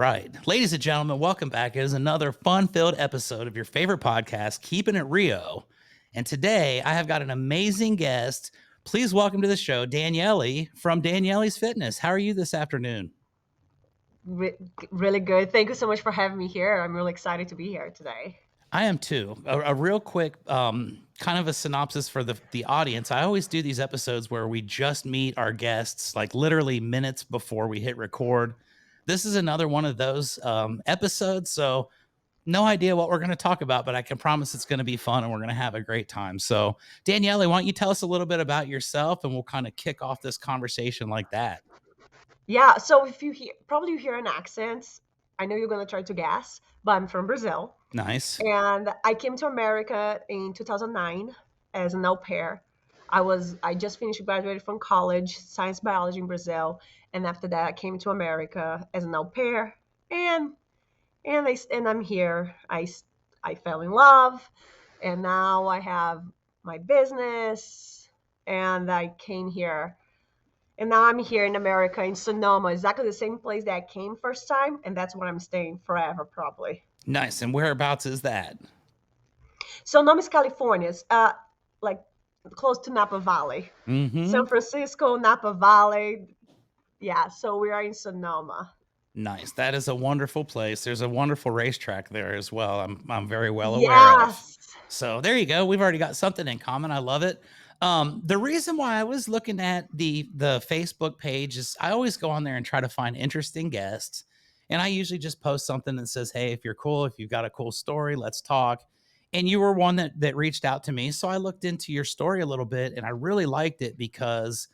right. Ladies and gentlemen, welcome back. It is another fun-filled episode of your favorite podcast, Keeping It Rio. And today I have got an amazing guest. Please welcome to the show, Daniele from Daniele's Fitness. How are you this afternoon? Re- Really good. Thank you so much for having me here. I'm really excited to be here today. I am too. A real quick kind of a synopsis for the audience. I always do these episodes where we just meet our guests like literally minutes before we hit record. This is another one of those episodes. So no idea what we're going to talk about, but I can promise it's going to be fun and we're going to have a great time. So, Daniele, why don't you tell us a little bit about yourself and we'll kind of kick off this conversation like that. Yeah, so if you probably you hear an accent, I know you're going to try to guess, but I'm from Brazil. Nice. And I came to America in 2009 as an au pair. I just finished graduated from college, science biology in Brazil, and after that I came to America as an au pair and and I'm here. I fell in love and now I have my business and I came here. And now I'm here in America in Sonoma, exactly the same place that I came first time, and that's where I'm staying forever, probably. Nice. And whereabouts is that? Sonoma is California. It's like close to Napa Valley. Mm-hmm. San Francisco, Napa Valley. Yeah, so we are in Sonoma. Nice. That is a wonderful place. There's a wonderful racetrack there as well. I'm very well aware of. Yes. So there you go. We've already got something in common. I love it. The reason why I was looking at the Facebook page is I always go on there and try to find interesting guests. And I usually just post something that says, hey, if you're cool, if you've got a cool story, let's talk. And you were one that reached out to me. So I looked into your story a little bit and I really liked it because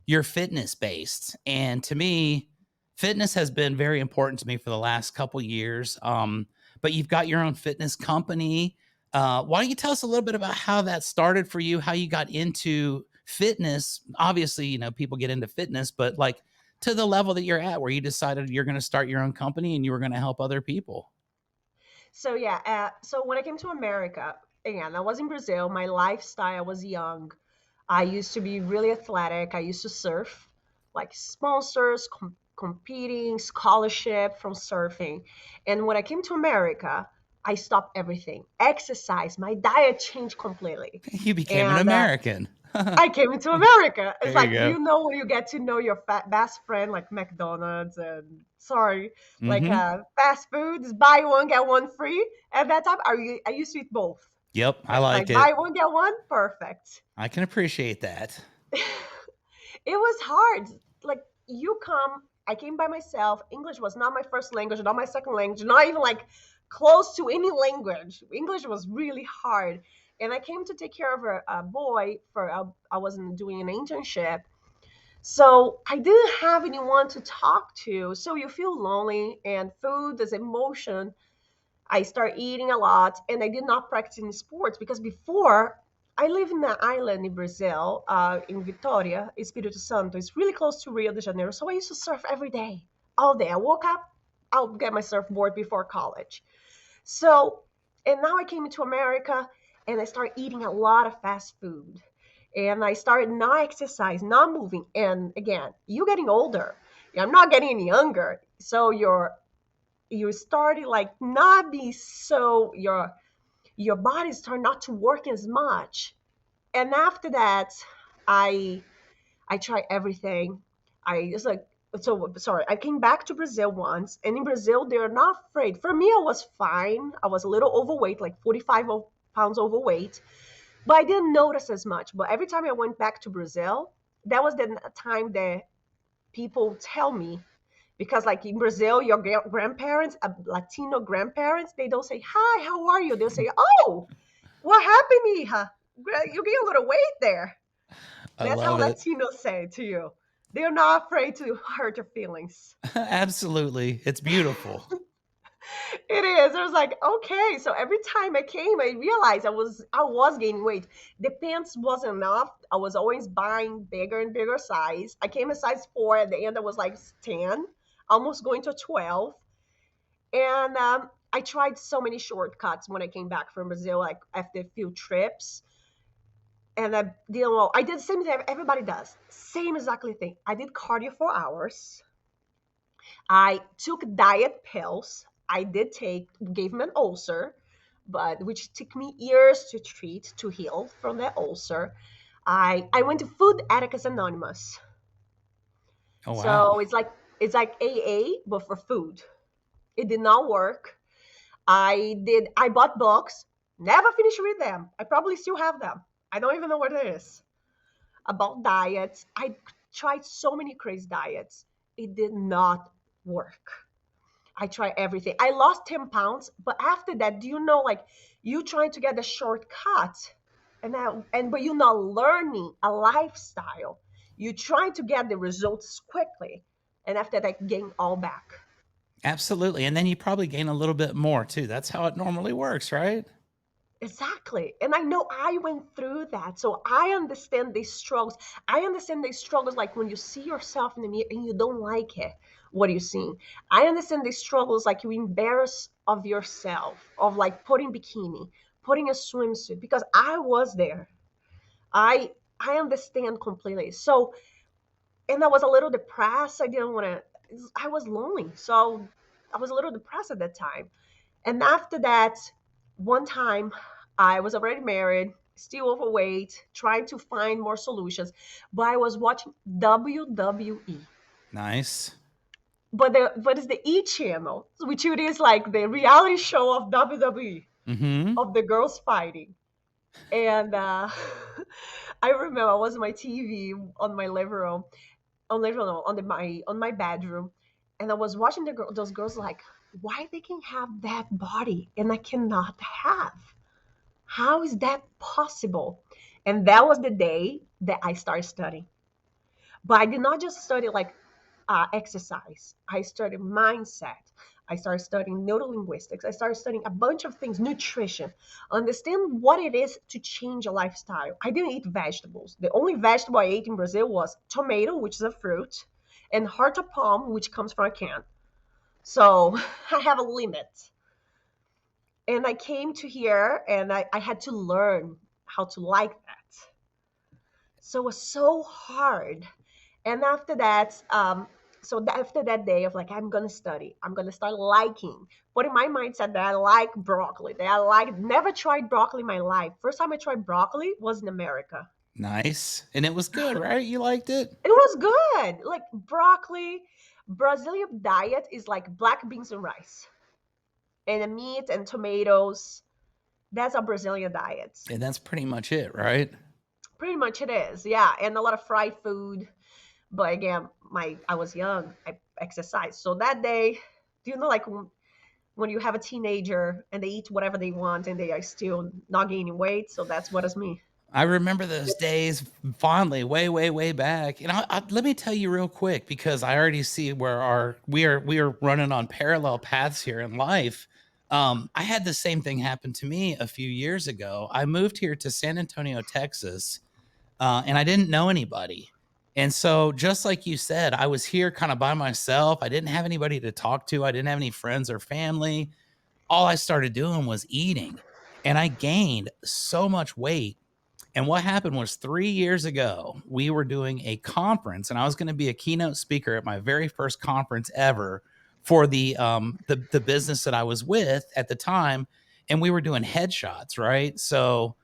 you're fitness based. And to me, fitness has been very important to me for the last couple years. But you've got your own fitness company. Why don't you tell us a little bit about how that started for you, how you got into fitness? Obviously, people get into fitness, but like to the level that you're at where you decided you're going to start your own company and you were going to help other people. So yeah, so when I came to America, again, I was in Brazil. My lifestyle, I was young. I used to be really athletic. I used to surf, like sponsors, competing, scholarship from surfing. And when I came to America, I stopped everything. Exercise, my diet changed completely. You became an And American. I came into America. It's There you like, go. when you get to know your best friend, like McDonald's and sorry, like Hmm. fast foods, buy one, get one free. At that time, I used to eat both. Yep, I It's like like it. buy one, get one, perfect. I can appreciate that. It was hard. Like I came by myself. English was not my first language, not my second language, not even like close to any language. English was really hard. And I came to take care of a boy I wasn't doing an internship. So I didn't have anyone to talk to. So you feel lonely and food is emotion. I start eating a lot and I did not practice any sports because before I live in an island in Brazil, in Vitória, Espírito Santo. It's really close to Rio de Janeiro. So I used to surf every day, all day. I woke up, I'll get my surfboard before college. So, and now I came into America and I started eating a lot of fast food. And I started not exercise, not moving. And again, you getting older. I'm not getting any younger. So you're starting like not be so your body start not to work as much. And after that, I I tried everything. I was like, so sorry. I came back to Brazil once, and in Brazil they're not afraid. For me, I was fine. I was a little overweight, like 45 pounds overweight, but I didn't notice as much. But every time I went back to Brazil, that was the time that people tell me, because like in Brazil, your grandparents, Latino grandparents, they don't say hi, how are you? They'll say, oh, what happened, mija? You gained a little weight there. I That's how love it. Latinos say to you. They're not afraid to hurt your feelings. Absolutely. It's beautiful. It is. I was like, okay. So every time I came, I realized I was gaining weight. The pants wasn't enough. I was always buying bigger and bigger size. I came a size 4. At the end, I was like 10, almost going to 12. And I tried so many shortcuts when I came back from Brazil, like after a few trips. And I did the same thing everybody does. Same exactly thing. I did cardio for hours. I took diet pills. I did take, gave me an ulcer, but which took me years to treat, to heal from that ulcer. I went to Food Addicts Anonymous. Oh, wow. So it's like AA but for food. It did not work. I bought books, never finished reading them. I probably still have them. I don't even know what it is. About diets. I tried so many crazy diets. It did not work. I tried everything. I lost 10 pounds, but after that, do you know, like, you trying to get a shortcut, but you're not learning a lifestyle. You trying to get the results quickly, and after that, gain all back. Absolutely. And then you probably gain a little bit more too. That's how it normally works, right? Exactly. And I know I went through that. So I understand these struggles. I understand these struggles like when you see yourself in the mirror and you don't like it, what are you seeing? I understand these struggles like you embarrass of yourself, of like putting bikini, putting a swimsuit, because I was there. I understand completely. So, and I was a little depressed. I didn't want to, I was lonely. So I was a little depressed at that time. And after that, one time I was already married, still overweight, trying to find more solutions, but I was watching WWE. Nice. But it's the E channel, which it is like the reality show of WWE, Mm-hmm. of the girls fighting. And I remember I was on my TV on my living room, on living room, on my bedroom, and I was watching those girls like, why they can have that body and I cannot have? How is that possible? And that was the day that I started studying. But I did not just study like exercise. I studied mindset. I started studying neurolinguistics. I started studying a bunch of things, nutrition, understand what it is to change a lifestyle. I didn't eat vegetables. The only vegetable I ate in Brazil was tomato, which is a fruit, and heart of palm, which comes from a can. So I have a limit. And I came to here and I had to learn how to like that. So it was so hard. And after that, after that day of like, I'm gonna study, I'm gonna start liking, putting my mindset that I like broccoli, that I like, never tried broccoli in my life. First time I tried broccoli was in America. Nice. And it was good, right? You liked it? It was good. Like broccoli, Brazilian diet is like black beans and rice and meat and tomatoes. That's a Brazilian diet. And that's pretty much it, right? Pretty much it is, yeah, and a lot of fried food. But again, my I was young, I exercised. So that day, do you know like when you have a teenager and they eat whatever they want and they are still not gaining weight? So that's what is me. I remember those days fondly, way, way, way back. And let me tell you real quick because I already see where we are running on parallel paths here in life. I had the same thing happen to me a few years ago. I moved here to San Antonio, Texas, and I didn't know anybody. And so, just like you said, I was here kind of by myself. I didn't have anybody to talk to. I didn't have any friends or family. All I started doing was eating, and I gained so much weight. And what happened was 3 years ago, we were doing a conference, and I was going to be a keynote speaker at my very first conference ever for the business that I was with at the time, and we were doing headshots, right? So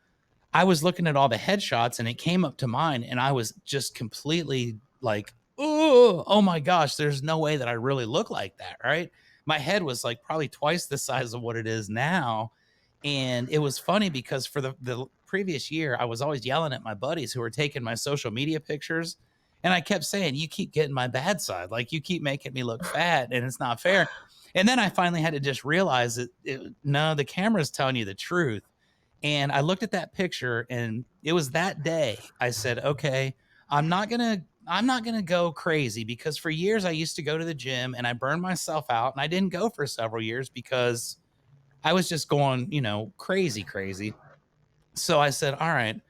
I was looking at all the headshots, and it came up to mine, and I was just completely like, oh my gosh, there's no way that I really look like that, right? My head was like probably twice the size of what it is now, and it was funny because for the previous year, I was always yelling at my buddies who were taking my social media pictures. And I kept saying, you keep getting my bad side. Like you keep making me look fat and it's not fair. And then I finally had to just realize that no, the camera's telling you the truth. And I looked at that picture and it was that day I said, okay, I'm not going to go crazy because for years I used to go to the gym and I burned myself out and I didn't go for several years because I was just going, crazy, crazy. So I said, all right,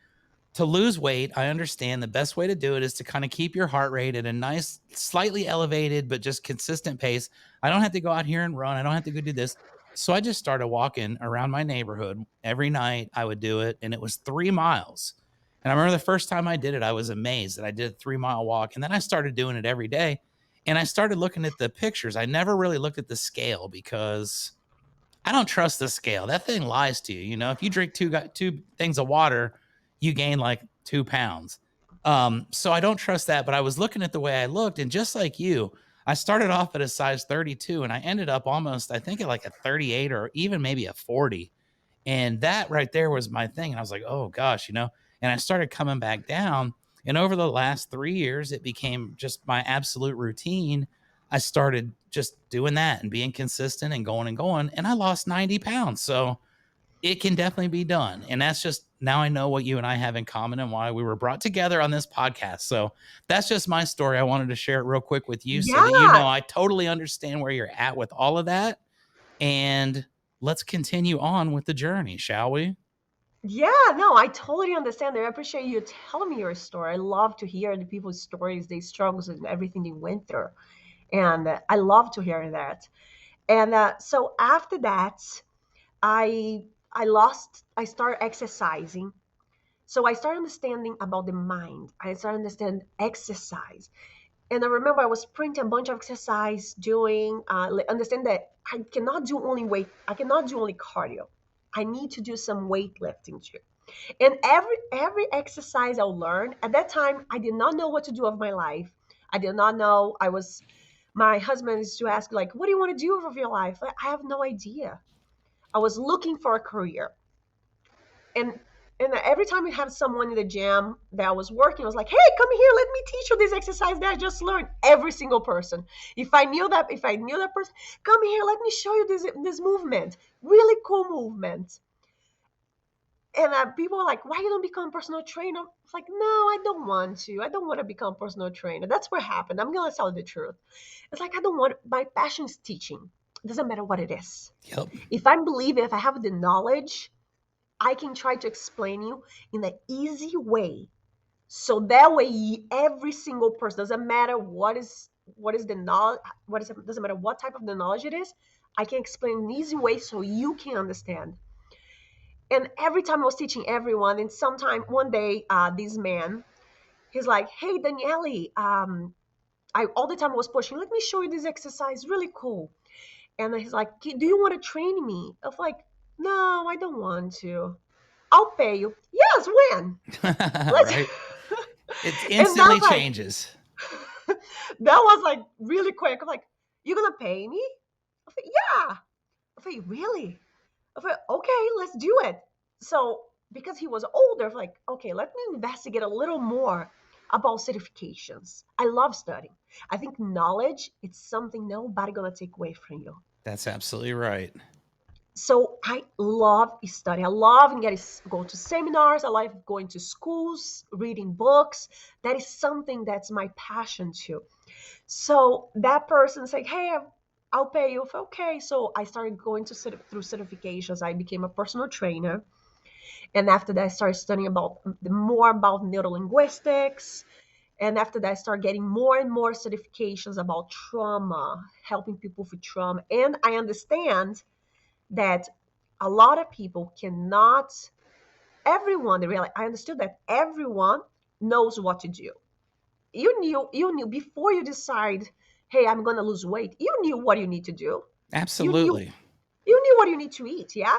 to lose weight, I understand the best way to do it is to kind of keep your heart rate at a nice, slightly elevated, but just consistent pace. I don't have to go out here and run. I don't have to go do this. So I just started walking around my neighborhood every night. I would do it, and it was 3 miles. And I remember the first time I did it, I was amazed that I did a 3 mile walk. And then I started doing it every day. And I started looking at the pictures. I never really looked at the scale because I don't trust the scale. That thing lies to you. You know, if you drink two things of water, you gain like 2 pounds. So I don't trust that. But I was looking at the way I looked, and just like you, I started off at a size 32, and I ended up almost, I think, at like a 38 or even maybe a 40. And that right there was my thing. And I was like, oh gosh, you know, and I started coming back down. And over the last 3 years, it became just my absolute routine. I started just doing that and being consistent and going and going. And I lost 90 pounds. So it can definitely be done. And that's just now I know what you and I have in common and why we were brought together on this podcast. So that's just my story. I wanted to share it real quick with you so that you Yeah, know I totally understand where you're at with all of that. And let's continue on with the journey, shall we? yeah, no, I totally understand. I appreciate you telling me your story. I love to hear the people's stories, their struggles, and everything they went through. And I love to hear that. And so after that, I started exercising. So I started understanding about the mind. I started understanding exercise. And I remember I was printing a bunch of exercise, doing, understand that I cannot do only weight. I cannot do only cardio. I need to do some weightlifting too. And every exercise I learned at that time, I did not know what to do of my life. I did not know. My husband used to ask like, "What do you want to do with your life?" I have no idea. I was looking for a career, and every time we had someone in the gym that I was working, I was like, "Hey, come here, let me teach you this exercise that I just learned." Every single person. If I knew that person, come here, let me show you this movement. Really cool movement. And people are like, "Why you don't become a personal trainer?" It's like, no, I don't want to. I don't want to become a personal trainer. That's what happened. I'm gonna tell you the truth. It's like I don't want. My passion is teaching. It doesn't matter what it is. Yep. If I believe it, if I have the knowledge, I can try to explain you in an easy way. So that way, every single person, doesn't matter what is the knowledge, what is it, doesn't matter what type of the knowledge it is, I can explain in an easy way so you can understand. And every time I was teaching everyone, and sometime one day, this man, he's like, "Hey, Daniele, I all the time I was pushing. Let me show you this exercise, really cool." And he's like, "Do you want to train me?" I was like, "No, I don't want to. I'll pay you." "Yes, when?" Let's. Right? It And instantly that's like, changes. that was like really quick. I'm like, "You gonna pay me?" I said, "Yeah." I said, "Really?" I said, "Okay, let's do it." So because he was older, I'm like, okay, let me investigate a little more about certifications. I love studying. I think knowledge it's something nobody gonna take away from you. That's absolutely right. So I love study. I love getting go to seminars. I love going to schools, reading books. That is something that's my passion too. So that person said, "Hey, I'll pay you." Okay, so I started going to through certifications. I became a personal trainer, and after that, I started studying about more about neurolinguistics. And after that, I started getting more and more certifications about trauma, helping people with trauma. And I understand that a lot of people cannot. Everyone, really, I understood that everyone knows what to do. You knew before you decide, "Hey, I'm gonna lose weight." You knew what you need to do. You knew Absolutely. you knew what you need to eat. Yeah,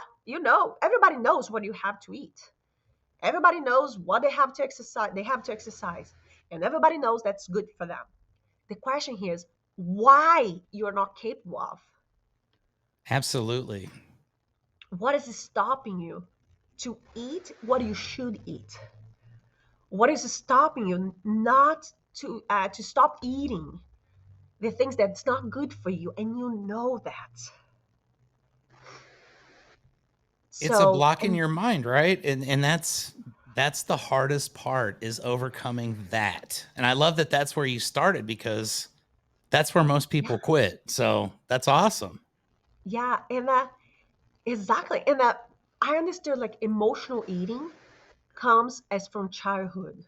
everybody knows what you have to eat. Everybody knows what they have to exercise. They have to exercise, and everybody knows that's good for them. The question here is why you're not capable of. Absolutely. What is stopping you to eat what you should eat? What is stopping you not to stop eating the things that's not good for you, and you know that? It's a So, block in and your mind, right? And that's the hardest part is overcoming that. And I love that that's where you started because that's where most yeah, people quit. So that's awesome. yeah, and exactly, and I understood like emotional eating comes as from childhood.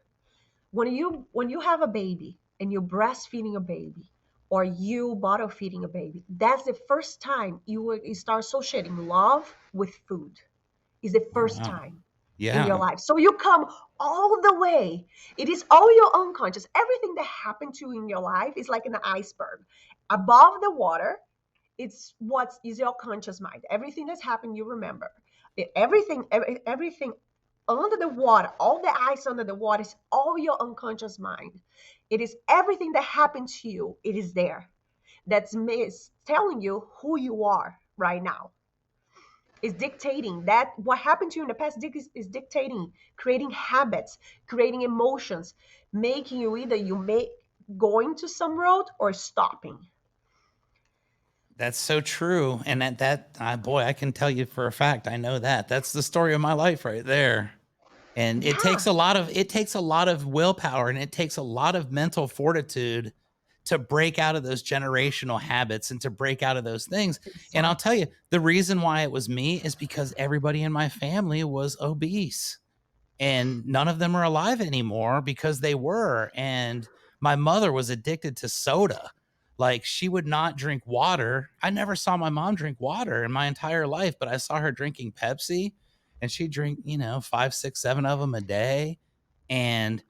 When you have a baby and you're breastfeeding a baby or you bottle feeding a baby, that's the first time you start associating love with food. Is the Oh first wow. time. in your Yeah. life. So you come all the way. It is all your unconscious. Everything that happened to you in your life is like an iceberg. Above the water, it's what is your conscious mind. Everything that's happened, you remember. Everything under the water, all the ice under the water is all your unconscious mind. It is everything that happened to you. It is there. That's telling you who you are right now, is dictating that what happened to you in the past is dictating, creating habits, creating emotions, making you either you make going to some road or stopping. That's so true. And boy, I can tell you for a fact, I know that. That's the story of my life right there. And Yeah, it takes a lot of willpower and it takes a lot of mental fortitude to break out of those generational habits and to break out of those things. And I'll tell exactly. you, the reason why it was me is because everybody in my family was obese and none of them are alive anymore because they were. And my mother was addicted to soda. Like she would not drink water. I never saw my mom drink water in my entire life, but I saw her drinking Pepsi and she'd drink, five, six, seven of them a day. And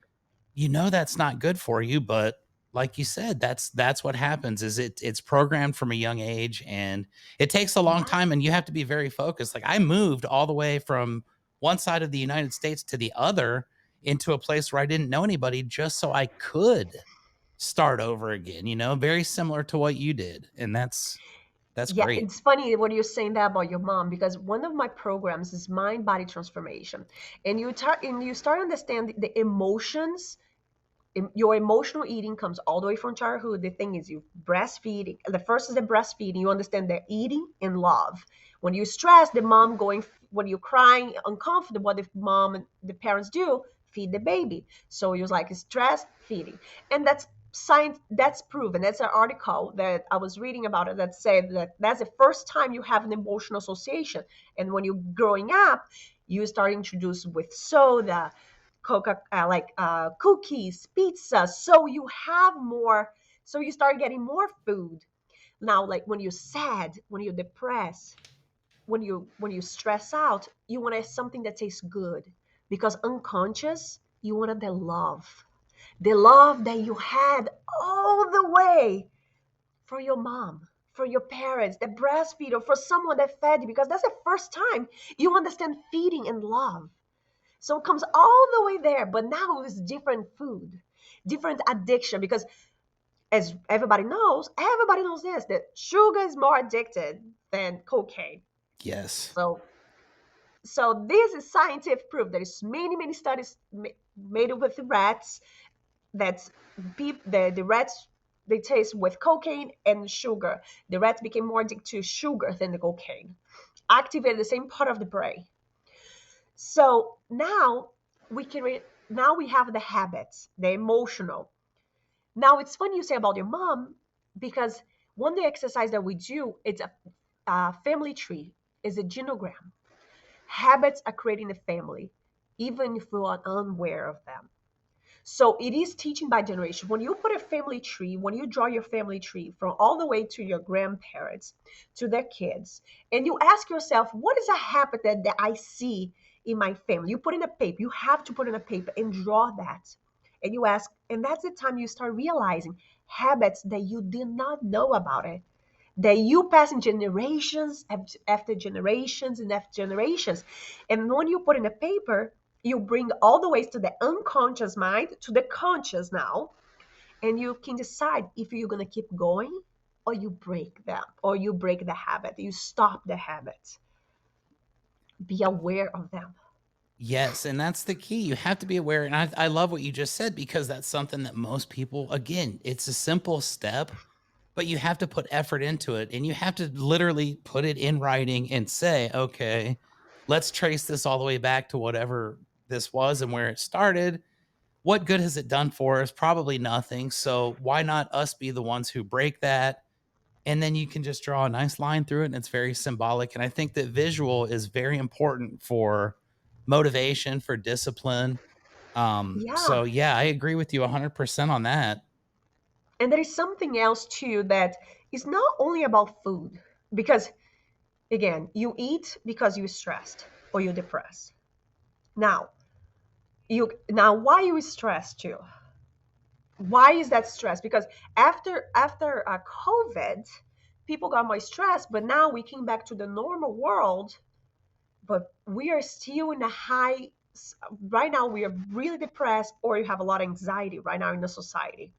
that's not good for you, but like you said, that's what happens is it's programmed from a young age and it takes a long Yeah, time and you have to be very focused. Like I moved all the way from one side of the United States to the other into a place where I didn't know anybody just so I could start over again, very similar to what you did. And that's yeah, great. it's funny what you're saying that about your mom, because one of my programs is mind body transformation, and you start understanding the emotions. Your emotional eating comes all the way from childhood. The thing is, you breastfeed. The first is the breastfeeding. You understand the eating and love. When you stress, the mom going, when you're crying, uncomfortable, what the mom and the parents do, feed the baby. So you're like stress feeding, and that's science. That's proven. That's an article that I was reading about it that said that that's the first time you have an emotional association. And when you're growing up, you start introduced with soda, coca cookies, pizza, so you have more, so you start getting more food. Now, like when you're sad, when you're depressed, when you stress out, you want something that tastes good, because unconscious, you wanted the love that you had all the way for your mom, for your parents, the breastfeed, or for someone that fed you, because that's the first time you understand feeding and love. So it comes all the way there, but now it's different food, different addiction. Because as everybody knows this, that sugar is more addicted than cocaine. Yes. So, so this is scientific proof. There is many studies made with rats. That's the rats, they taste with cocaine and sugar. The rats became more addicted to sugar than the cocaine. Activated the same part of the brain. So now now we have the habits, the emotional. Now it's funny you say about your mom, because one of the exercise that we do, it's a family tree, is a genogram. Habits are creating a family, even if we are unaware of them. So it is teaching by generation. When you put a family tree, when you draw your family tree from all the way to your grandparents, to their kids, and you ask yourself, what is a habit that I see in my family? You put in a paper, you have to put in a paper and draw that. And you ask, and that's the time you start realizing habits that you did not know about it, that you pass in generations after generations and after generations. And when you put in a paper, you bring all the ways to the unconscious mind to the conscious now, and you can decide if you're going to keep going, or you break them, or you break the habit, you stop the habit. Be aware of them. Yes, and that's the key. You have to be aware. And I love what you just said because that's something that most people, again, it's a simple step, but you have to put effort into it and you have to literally put it in writing and say, okay, let's trace this all the way back to whatever this was and where it started. What good has it done for us? Probably nothing. So why not us be the ones who break that? And then you can just draw a nice line through it and it's very symbolic. And I think that visual is very important for motivation, for discipline. Yeah. So yeah, I agree with you 100% on that. And there is something else too that is not only about food, because again, you eat because you're stressed or you're depressed. Now, why you stressed too? Why is that stress? Because after COVID, people got more stressed, but now we came back to the normal world, but we are still in a high. Right now, we are really depressed, or you have a lot of anxiety right now in the society.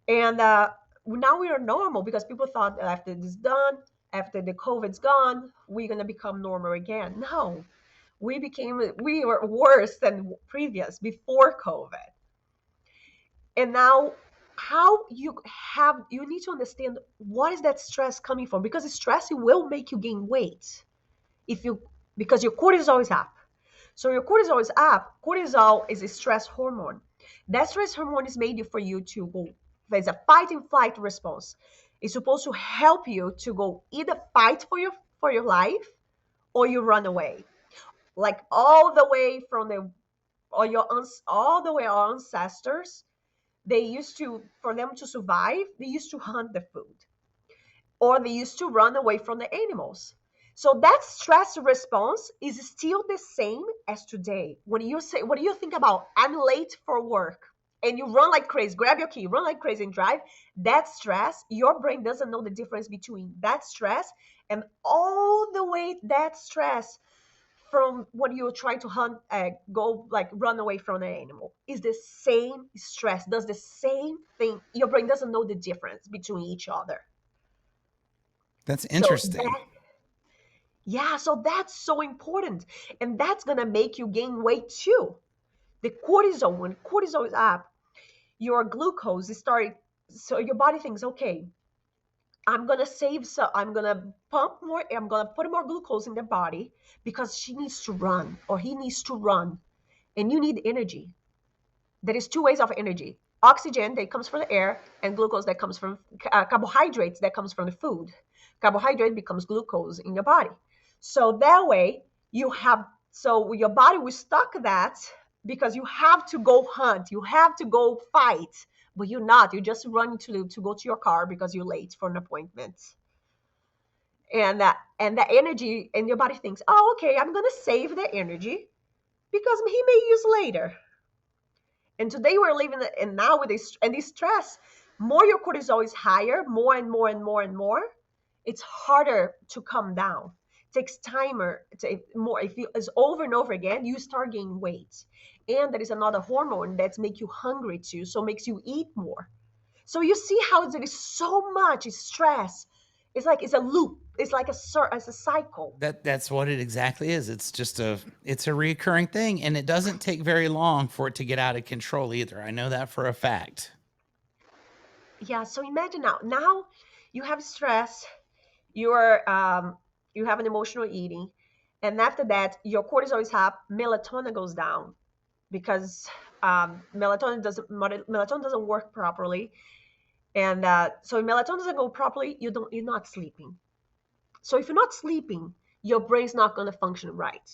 And now we are normal because people thought that after this done, after the COVID's gone, we're gonna become normal again. No, we were worse than previous before COVID. And now, how you need to understand what is that stress coming from, because stress will make you gain weight if you because your cortisol is up. So your cortisol is up. Cortisol is a stress hormone. That stress hormone is made for you to go. There's a fight and flight response. It's supposed to help you to go either fight for your life, or you run away. Like all the way from the or your all the way our ancestors, they used to, for them to survive, they used to hunt the food, or they used to run away from the animals. So that stress response is still the same as today. When you say, what do you think about, I'm late for work, and you run like crazy, grab your key, run like crazy and drive, that stress, your brain doesn't know the difference between that stress and all the way that stress from when you're trying to hunt, go like run away from an animal. Is the same stress, does the same thing. Your brain doesn't know the difference between each other. That's So interesting. yeah, so that's so important. And that's gonna make you gain weight too. The cortisol, when cortisol is up, your glucose is starting. So your body thinks, okay, I'm gonna save, so I'm gonna pump more, I'm gonna put more glucose in the body because she needs to run, or he needs to run. And you need energy. There is two ways of energy: oxygen that comes from the air, and glucose that comes from carbohydrates that comes from the food. Carbohydrate becomes glucose in your body. So that way you have, so your body will stock that, because you have to go hunt, you have to go fight, but you're not, you're just running to go to your car because you're late for an appointment. And that energy, and your body thinks, oh, okay, I'm gonna save the energy because he may use later. And today we're living, and now with this stress, more your cortisol is higher, more and more and more and more. It's harder to come down. It takes timer. More. If you it's over and over again, you start gaining weight. And there is another hormone that makes you hungry too, so makes you eat more. So you see how there is so much stress. It's like it's a loop. It's like it's a cycle. That's what it exactly is. It's a recurring thing, and it doesn't take very long for it to get out of control either. I know that for a fact. Yeah. So imagine now. Now you have stress, you're you have an emotional eating, and after that your cortisol is up, melatonin goes down, because melatonin doesn't work properly. And so if melatonin doesn't go properly, you're not sleeping. So if you're not sleeping, your brain's not going to function right.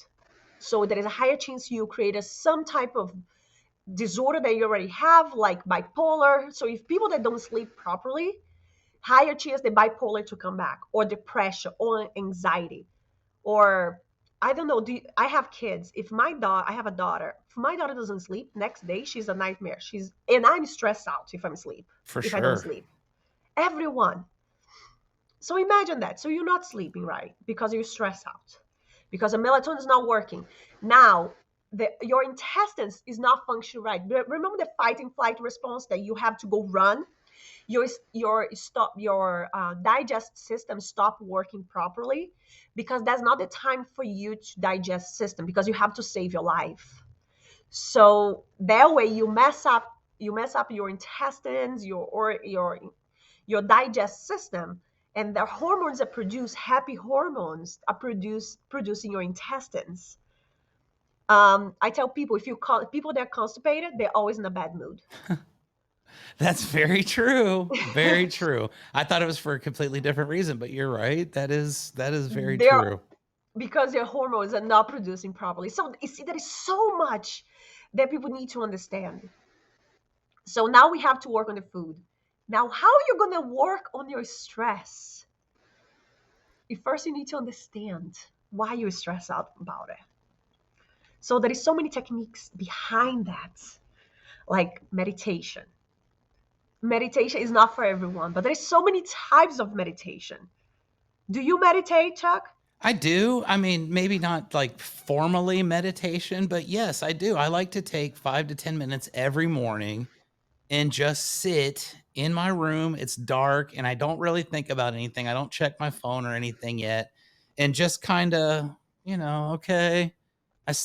So there is a higher chance you create some type of disorder that you already have, like bipolar. So if people that don't sleep properly, higher chance the bipolar to come back, or depression, or anxiety, or I don't know. I have kids. If my daughter, I have a daughter. If my daughter doesn't sleep, next day she's a nightmare. And I'm stressed out if For if I don't sure. sleep. Everyone. So imagine that. So you're not sleeping right because you're stressed out, because the melatonin is not working. Now, your intestines is not functioning right. Remember the fight and flight response that you have to go run? Your digest system stop working properly, because that's not the time for you to digest system, because you have to save your life. So that way you mess up your intestines, your digest system, and the hormones that produce happy hormones are produced in your intestines. I tell people, if you call people that are constipated, they're always in a bad mood. That's very true. Very true. I thought it was for a completely different reason, but you're right. That is very They're true. Because their hormones are not producing properly. So you see, there is so much that people need to understand. So now we have to work on the food. Now, how are you going to work on your stress? First, you need to understand why you're stressed out about it. So there is so many techniques behind that, like meditation. Meditation is not for everyone, but there's so many types of meditation. Do you meditate, Chuck? I do. I mean, maybe not like formally meditation, but yes, I do. I like to take 5 to 10 minutes every morning and just sit in my room. It's dark and I don't really think about anything. I don't check my phone or anything yet. And just kind of, okay,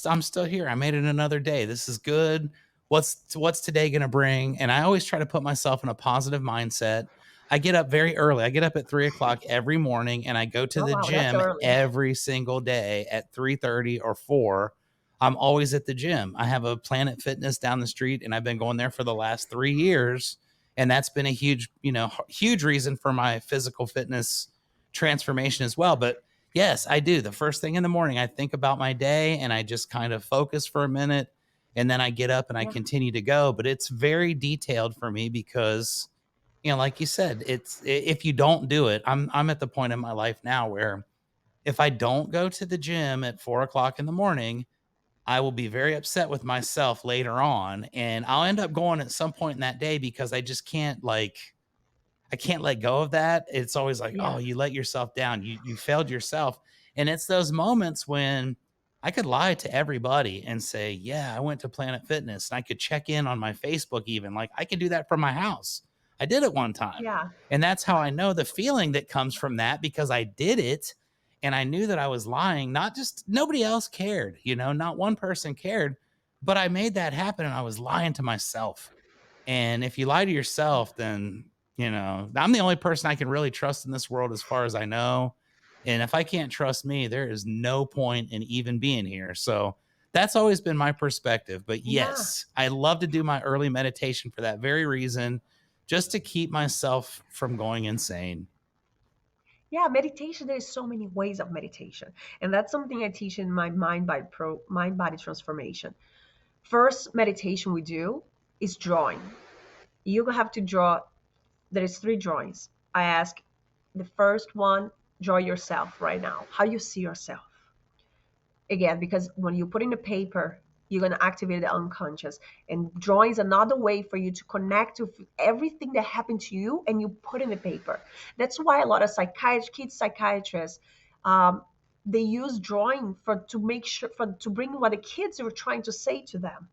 I'm still here. I made it another day. This is good. What's today going to bring? And I always try to put myself in a positive mindset. I get up very early. I get up at 3 o'clock every morning, and I go to Oh the wow, that's gym early. every single day at 3:30 or 4. I'm always at the gym. I have a Planet Fitness down the street, and I've been going there for the last 3 years, and that's been a huge, huge reason for my physical fitness transformation as well. But yes, I do. The first thing in the morning, I think about my day and I just kind of focus for a minute, and then I get up and I Yeah, continue to go. But it's very detailed for me because, like you said, if you don't do it, I'm at the point in my life now where if I don't go to the gym at 4 o'clock in the morning, I will be very upset with myself later on. And I'll end up going at some point in that day because I can't let go of that. It's always like, yeah, oh, you let yourself down. You failed yourself. And it's those moments when I could lie to everybody and say, yeah, I went to Planet Fitness, and I could check in on my Facebook even. Like I could do that from my house. I did it one time. yeah, And that's how I know the feeling that comes from that because I did it and I knew that I was lying. Not just nobody else cared, not one person cared, but I made that happen and I was lying to myself. And if you lie to yourself, then, I'm the only person I can really trust in this world as far as I know. And if I can't trust me, there is no point in even being here. So that's always been my perspective. But yeah, yes, I love to do my early meditation for that very reason, just to keep myself from going insane. yeah. Meditation. There's so many ways of meditation, and that's something I teach in my mind body transformation. First meditation we do is drawing. You have to draw. There is three drawings. I ask the first one, draw yourself right now. How you see yourself. Again, because when you put in the paper, you're going to activate the unconscious. And drawing is another way for you to connect to everything that happened to you and you put in the paper. That's why a lot of kids psychiatrists, um, they use drawing for to make sure for to bring what the kids are trying to say to them.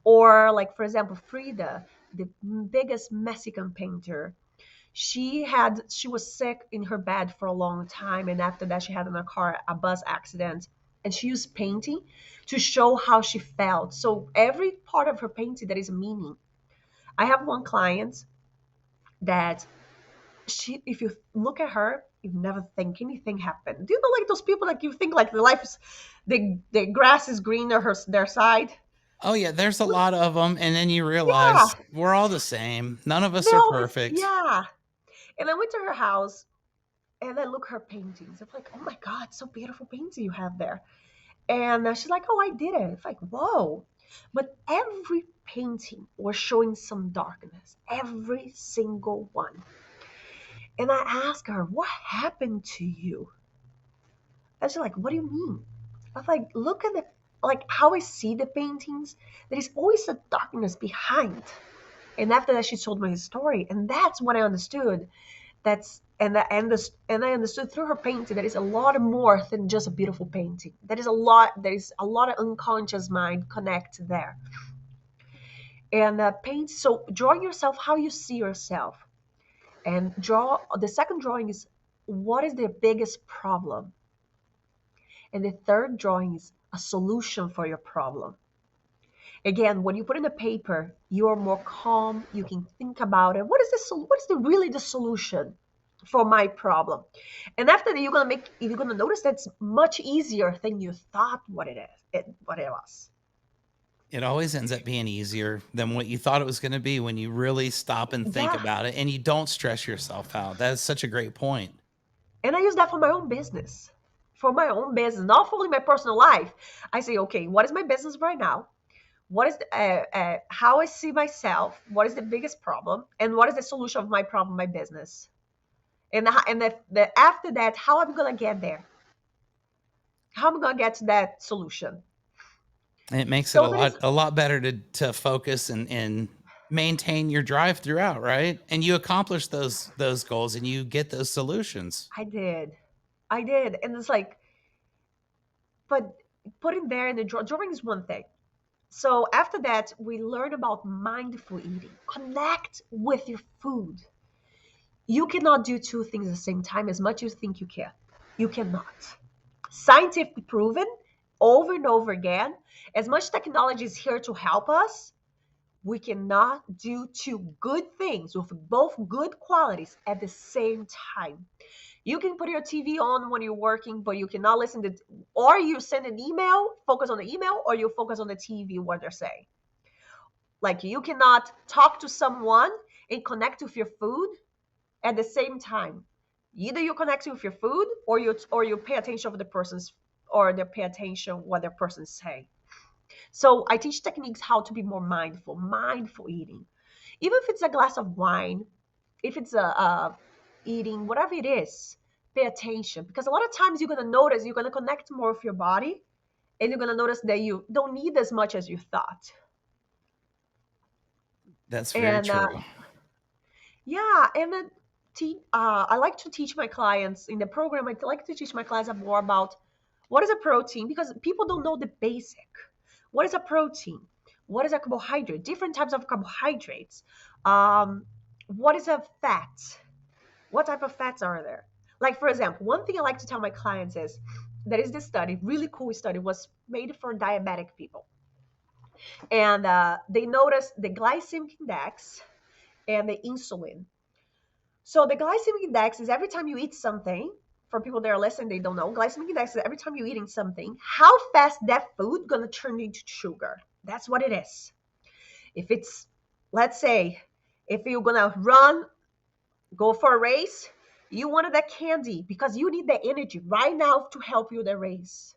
Or like for example, Frida, the biggest Mexican painter, she was sick in her bed for a long time, and after that she had a bus accident, and she used painting to show how she felt. So every part of her painting there is a meaning. I have one client that she if you look at her, you never think anything happened. Do you know, like those people, like you think like the life is the grass is greener their side. Oh, yeah, there's a lot of them. And then you Yeah, realize we're all the same. None of us they are always, perfect. yeah. And I went to her house and I look at her paintings. I'm like, oh my god, so beautiful painting you have there. And she's like, oh, I did it. It's like, whoa. But every painting was showing some darkness, every single one. And I asked her, what happened to you? And she's like, what do you mean? I was like, look at the, like how I see the paintings. There is always a darkness behind. And after that, she told me his story. And that's what I understood. And I understood through her painting that is a lot more than just a beautiful painting. There is a lot of unconscious mind connect there. And paint. So draw yourself how you see yourself, and draw. The second drawing is what is the biggest problem, and the third drawing is a solution for your problem. Again, when you put in a paper, you are more calm. You can think about it. What is the really the solution for my problem? And after that, you're gonna notice that's much easier than you thought what it was. It always ends up being easier than what you thought it was going to be when you really stop and think Yeah. about it and you don't stress yourself out. That is such a great point. And I use that for my own business. For my own business, not for only my personal life. I say, okay, what is my business right now? What is how I see myself? What is the biggest problem? And what is the solution of my problem, my business? After that, how I'm gonna get there? How I'm gonna get to that solution? It makes it So that is, a lot better to focus and maintain your drive throughout, right? And you accomplish those goals and you get those solutions. I did. I did. And it's like, but putting there in the drawing is one thing. So after that, we learn about mindful eating. Connect with your food. You cannot do two things at the same time as much as you think you can. You cannot. Scientifically proven over and over again, as much technology is here to help us, we cannot do two good things with both good qualities at the same time. You can put your TV on when you're working, but you cannot listen to, or you send an email, focus on the email, or you focus on the TV, what they're saying. Like you cannot talk to someone and connect with your food at the same time. Either you connect with your food or you pay attention of the person's or they pay attention what the person's saying. So I teach techniques how to be more mindful eating. Even if it's a glass of wine, if it's a eating, whatever it is, pay attention because a lot of times you're gonna connect more with your body, and you're gonna notice that you don't need as much as you thought. That's very And true. yeah, and then I like to teach my clients in the program. I like to teach my clients more about what is a protein because people don't know the basic. What is a protein? What is a carbohydrate? Different types of carbohydrates. Um, what is a fat? What type of fats are there? Like for example, one thing I like to tell my clients is there is this study, really cool study, was made for diabetic people, and they noticed the glycemic index and the insulin. So the glycemic index is every time you eat something. For people that are listening, they don't know. Glycemic index is every time you're eating something, how fast that food gonna turn into sugar. That's what it is. If it's, let's say, if you're gonna run, go for a race, you wanted that candy because you need the energy right now to help you the race.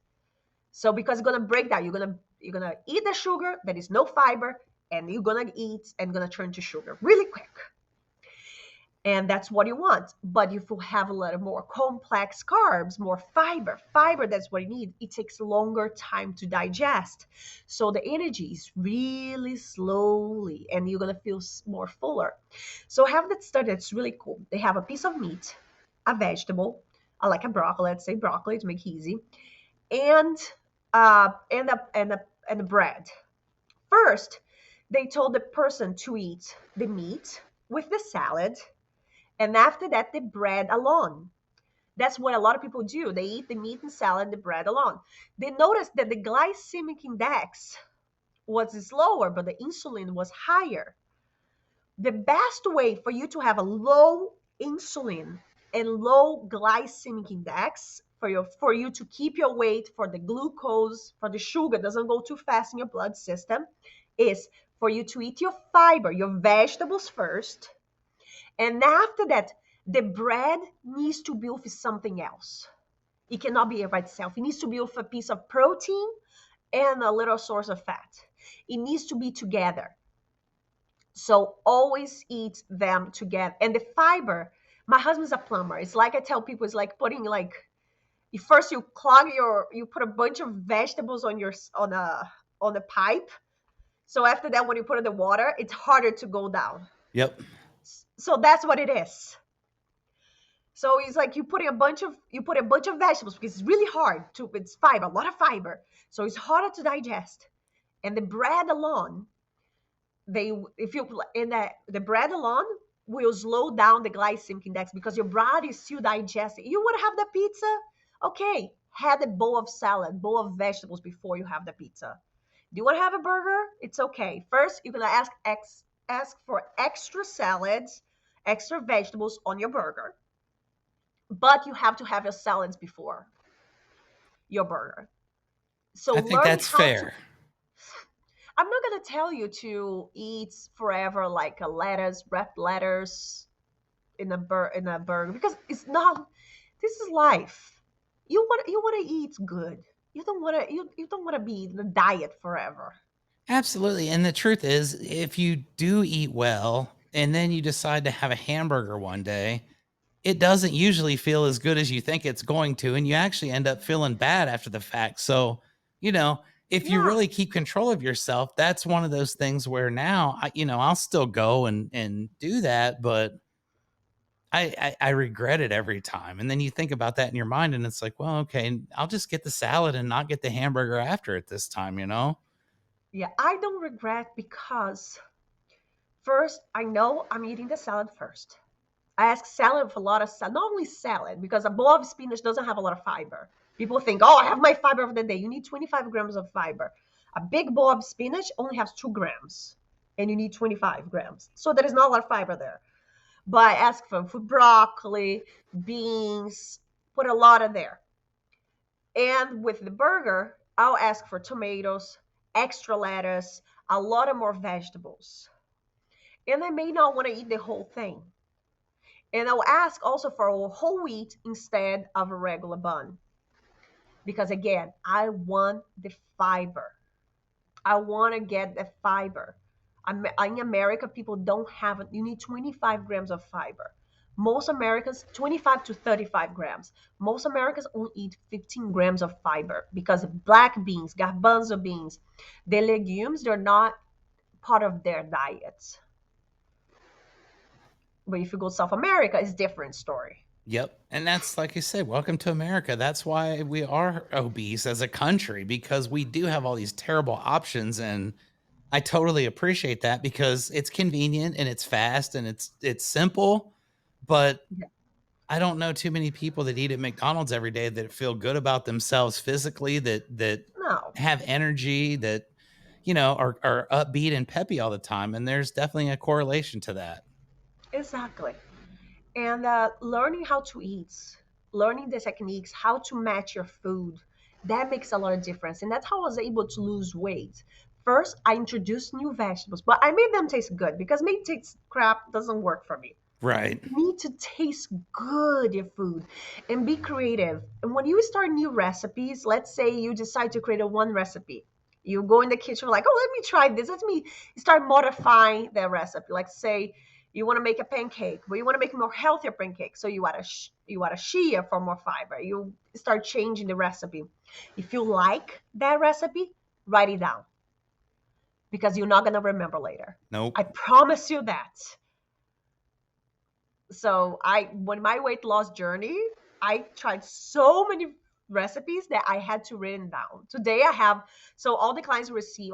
So because it's gonna break down, you're gonna eat the sugar that is no fiber, and you're gonna eat and gonna turn to sugar really quick, and that's what you want. But if you have a little more complex carbs, more fiber, that's what you need. It takes longer time to digest, so the energy is really slowly and you're going to feel more fuller. So I have that study that's really cool. They have a piece of meat, a vegetable, like a broccoli, let's say broccoli to make it easy, and and a bread. First, they told the person to eat the meat with the salad, and after that, the bread alone. That's what a lot of people do. They eat the meat and salad, the bread alone. They noticed that the glycemic index was lower, but the insulin was higher. The best way for you to have a low insulin and low glycemic index for you to keep your weight, for the glucose, for the sugar doesn't go too fast in your blood system, is for you to eat your fiber, your vegetables first, and after that, the bread needs to be with something else. It cannot be by itself. It needs to be with a piece of protein and a little source of fat. It needs to be together. So always eat them together. And the fiber, my husband's a plumber. It's like I tell people, it's like putting like first you put a bunch of vegetables on a pipe. So after that, when you put in the water, it's harder to go down. Yep. So that's what it is. So it's like you put a bunch of vegetables because it's really hard to it's fiber, a lot of fiber. So it's harder to digest. And the bread alone, they if you in the bread alone will slow down the glycemic index because your body is still digesting. You want to have the pizza? Okay, have a bowl of salad, bowl of vegetables before you have the pizza. Do you want to have a burger? It's okay. First, you're gonna ask for extra salads, extra vegetables on your burger, but you have to have your salads before your burger. So I think learn that's how to. fair. I'm not gonna tell you to eat forever like a lettuce, wrapped lettuce in a burger because it's not. This is life. You want to eat good. You don't want to be in the diet forever. Absolutely. And the truth is, if you do eat well and then you decide to have a hamburger one day, it doesn't usually feel as good as you think it's going to. And you actually end up feeling bad after the fact. So, you know, if you Yeah, really keep control of yourself, that's one of those things where now I'll still go and do that, but I regret it every time. And then you think about that in your mind and it's like, well, okay, I'll just get the salad and not get the hamburger after it this time, you know? yeah. I don't regret because first, I know I'm eating the salad first. I ask salad for a lot of salad, not only salad, because a bowl of spinach doesn't have a lot of fiber. People think, oh, I have my fiber of the day. You need 25 grams of fiber. A big bowl of spinach only has 2 grams, and you need 25 grams. So there is not a lot of fiber there. But I ask for broccoli, beans, put a lot of there. And with the burger, I'll ask for tomatoes, extra lettuce, a lot of more vegetables. And I may not want to eat the whole thing. And I'll ask also for a whole wheat instead of a regular bun. Because again, I want the fiber. I want to get the fiber. In America, people don't have it. You need 25 grams of fiber. Most Americans, 25 to 35 grams. Most Americans only eat 15 grams of fiber because black beans, garbanzo beans, the legumes, they're not part of their diets. But if you go to South America, it's a different story. Yep. And that's like I said, welcome to America. That's why we are obese as a country because we do have all these terrible options. And I totally appreciate that because it's convenient and it's fast and it's simple. But Yeah. I don't know too many people that eat at McDonald's every day that feel good about themselves physically, that No, have energy, that are upbeat and peppy all the time. And there's definitely a correlation to that. exactly. And learning how to eat, learning the techniques, how to match your food, that makes a lot of difference. And that's how I was able to lose weight. First, I introduced new vegetables, but I made them taste good because make taste crap doesn't work for me. Right. You need to taste good your food and be creative. And when you start new recipes, let's say you decide to create a one recipe. You go in the kitchen like, oh, let me try this. Let me start modifying the recipe. Like say you want to make a pancake, but you want to make a more healthier pancake. So you add a shea for more fiber. You start changing the recipe. If you like that recipe, write it down because you're not gonna remember later. Nope. I promise you that. So I when my weight loss journey, I tried so many recipes that I had to written down. Today I have so all my clients receive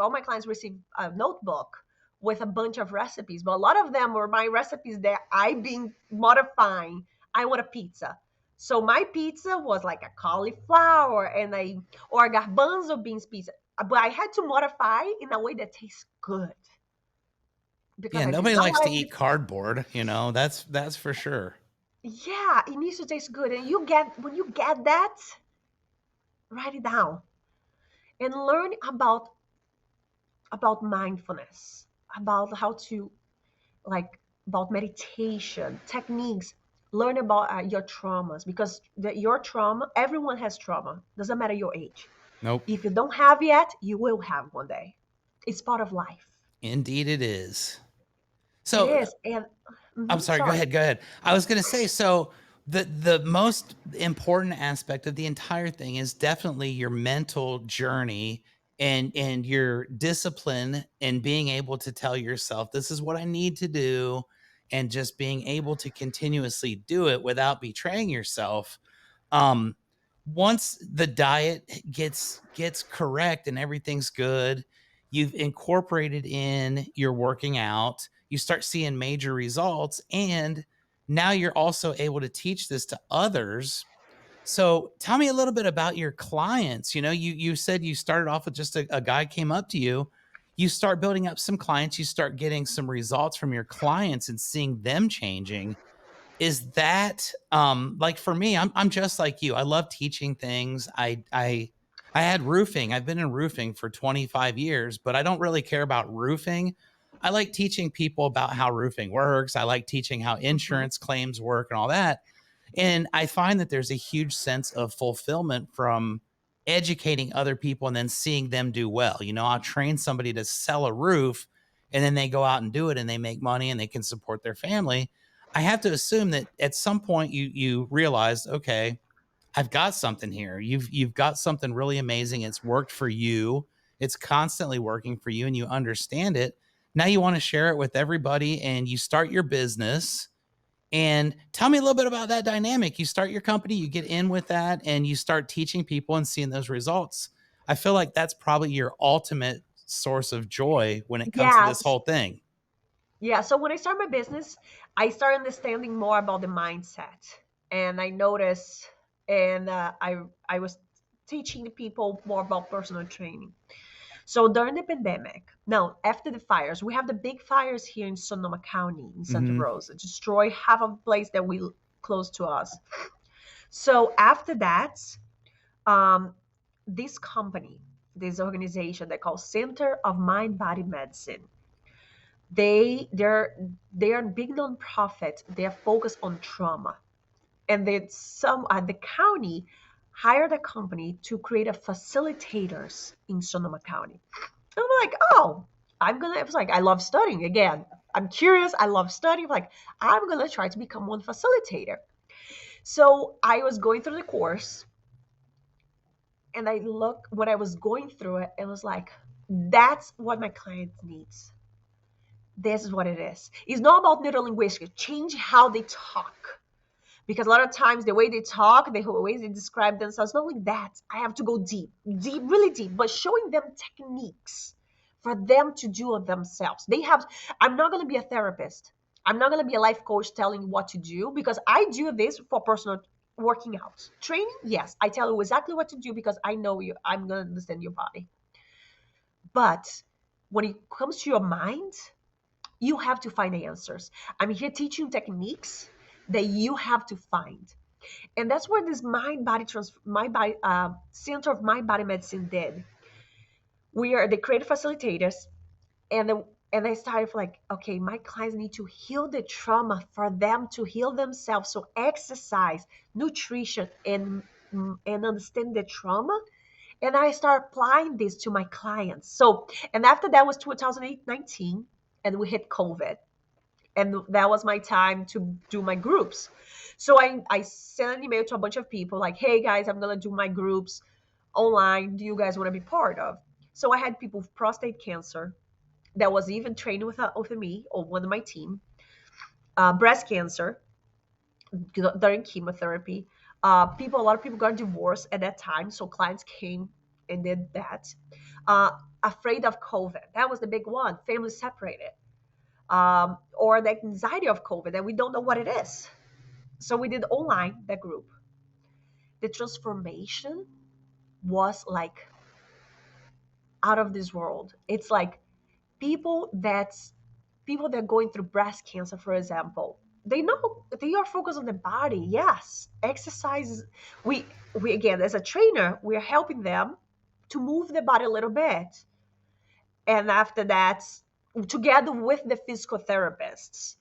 a notebook with a bunch of recipes, but a lot of them were my recipes that I've been modifying. I want a pizza. So my pizza was like a cauliflower and a or a garbanzo beans pizza. But I had to modify in a way that tastes good because Yeah, I did nobody not likes to want to eat eat. cardboard, that's for sure. Yeah, it needs to taste good. And you get when you get that, write it down and learn about mindfulness, about how to like about meditation techniques. Learn about your traumas because your trauma. Everyone has trauma. Doesn't matter your age. Nope. If you don't have yet, you will have one day. It's part of life. Indeed it is. It So, is. And I'm sorry, sorry. go ahead. I was gonna say, so the most important aspect of the entire thing is definitely your mental journey and your discipline and being able to tell yourself, "This is what I need to do," and just being able to continuously do it without betraying yourself. Um, Once the diet gets correct and everything's good, you've incorporated in your working out, you start seeing major results, and now you're also able to teach this to others. So tell me a little bit about your clients. You said you started off with just a guy came up to you. You start building up some clients, you start getting some results from your clients and seeing them changing. Is that like for me, I'm just like you. I love teaching things. I had roofing. I've been in roofing for 25 years, but I don't really care about roofing. I like teaching people about how roofing works. I like teaching how Mhm. insurance claims work and all that. And I find that there's a huge sense of fulfillment from educating other people and then seeing them do well. I'll train somebody to sell a roof and then they go out and do it and they make money and they can support their family. I have to assume that at some point you realized, okay, I've got something here. You've got something really amazing. It's worked for you. it's constantly working for you and you understand it. Now you want to share it with everybody and you start your business. And tell me a little bit about that dynamic. You start your company, you get in with that, and you start teaching people and seeing those results. I feel like that's probably your ultimate source of joy when it comes to this Yes. whole thing. Yeah. So when I started my business, I started understanding more about the mindset, and I noticed, and I was teaching the people more about personal training. So during the pandemic, now after the fires, we have the big fires here in Sonoma County in Santa Hmm. Rosa, destroy half of the place that we close to us. So after that, um, this company, this organization they call Center of Mind Body Medicine, they are a big nonprofit. They're focused on trauma, and they some the county hired a company to create a facilitators in Sonoma County. And I'm like, oh, it was like, I love studying again. I'm curious. I love studying. Like, I'm going to try to become one facilitator. So I was going through the course and I look when I was going through it, it was like, that's what my client needs. This is what it is. It's not about neurolinguistics. Change how they talk. Because a lot of times the way they talk, the way they describe themselves, not like that. I have to go deep, deep, really deep, but showing them techniques for them to do it themselves. I'm not going to be a therapist. I'm not going to be a life coach telling you what to do because I do this for personal working out. Training, yes, I tell you exactly what to do because I know you. I'm going to understand your body. But when it comes to your mind, you have to find the answers. I'm here teaching techniques that you have to find. And that's what this center of mind body medicine did. We are the creative facilitators, and I started like, okay, my clients need to heal the trauma for them to heal themselves. So exercise, nutrition, and understand the trauma. And I started applying this to my clients. So, and after that was 2019, and we hit COVID, and that was my time to do my groups. So I sent an email to a bunch of people like, hey guys, I'm gonna do my groups online. Do you guys want to be part of? So I had people with prostate cancer that was even trained with me or one of my team, breast cancer during chemotherapy. A lot of people got divorced at that time, so clients came and did that. Uh, Afraid of COVID, that was the big one. Family separated, or the anxiety of COVID that we don't know what it is. So we did online that group. The transformation was like out of this world. It's like people that are going through breast cancer, for example. They know they are focused on the body. Yes, exercises. We again as a trainer, we are helping them to move the body a little bit, and after that, together with the physical therapists,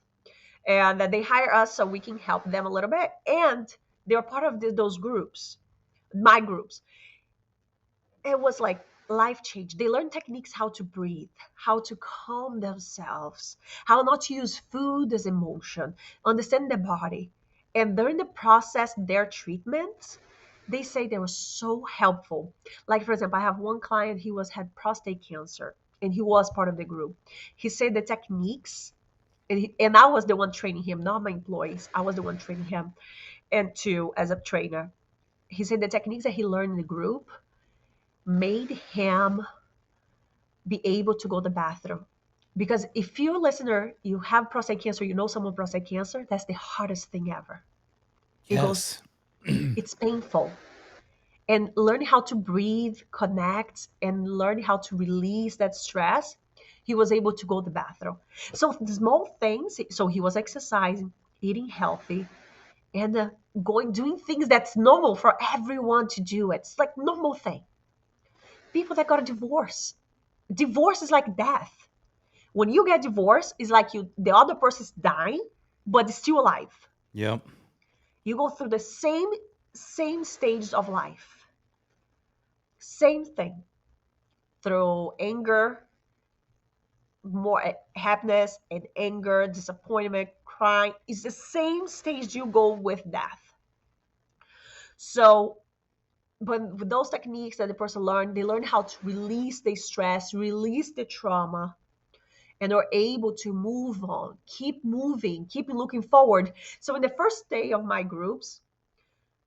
and that they hire us so we can help them a little bit, and they're part of those groups, my groups. It was like life change. They learn techniques how to breathe, how to calm themselves, how not to use food as emotion, understand their body. And during the process, their treatments, they say they were so helpful. Like for example, I have one client, he was had prostate cancer and he was part of the group. He said the techniques, and I was the one training him, not my employees. I was the one training him and too as a trainer. He said the techniques that he learned in the group made him be able to go to the bathroom. Because if you're a listener, you have prostate cancer, you know someone with prostate cancer, that's the hardest thing ever. It goes, Yes. it's painful. And learning how to breathe, connect, and learn how to release that stress, he was able to go to the bathroom. So the small things, so he was exercising, eating healthy, and doing things that's normal for everyone to do. It's like normal thing. People that got a divorce is like death. When you get divorced, it's like the other person's dying, but it's still alive. Yep. You go through the same stages of life. Same thing. Through anger, more happiness and anger, disappointment, crying. It's the same stage you go with death. So but with those techniques that the person learned, they learn how to release the stress, release the trauma, and are able to move on, keep moving, keep looking forward. So in the first day of my groups,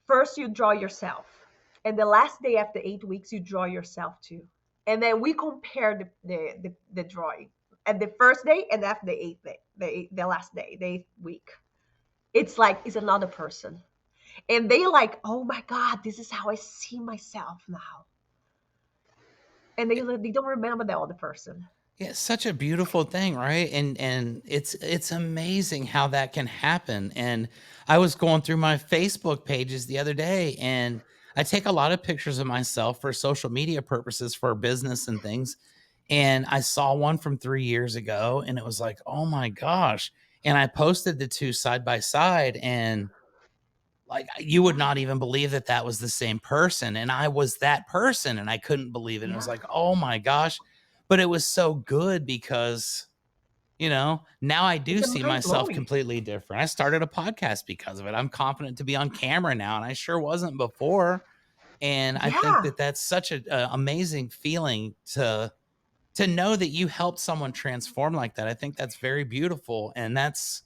first you draw yourself, and the last day after 8 weeks, you draw yourself too. And then we compare the drawing at the first day and after the eighth day, the last day, the 8th week. It's like it's another person. And they like, oh my God, this is how I see myself now. And they don't remember the other person. Yeah, it's such a beautiful thing, right? And it's amazing how that can happen. And I was going through my Facebook pages the other day, and I take a lot of pictures of myself for social media purposes for business and things. And I saw one from 3 years ago, and it was like, "Oh my gosh." And I posted the 2 side by side, and like, you would not even believe that that was the same person, and I was that person, and I couldn't believe it, and it was Yeah, like, "Oh my gosh." But it was so good because, now I it's do a see mind myself blowing. completely different. I started a podcast because of it. I'm confident to be on camera now, and I sure wasn't before, and I think Yeah, that that's such a amazing feeling to know that you helped someone transform like that. I think that's very beautiful, and that's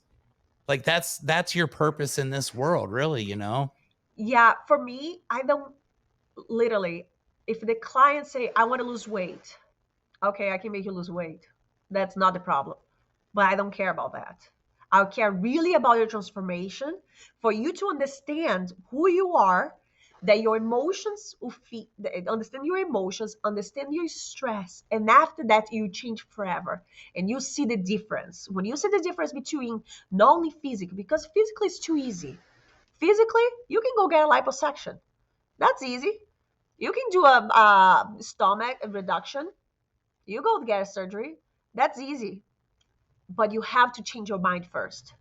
your purpose in this world, really, you know? yeah. For me, I don't literally. If the client say I want to lose weight, okay, I can make you lose weight. That's not the problem. But I don't care about that. I care really about your transformation, for you to understand who you are, that your emotions will understand your emotions, understand your stress, and after that you change forever. And you see the difference. When you see the difference between not only physical, because physically is too easy. Physically, you can go get a liposuction. That's easy. You can do a stomach reduction, you go get a surgery. That's easy. But you have to change your mind first.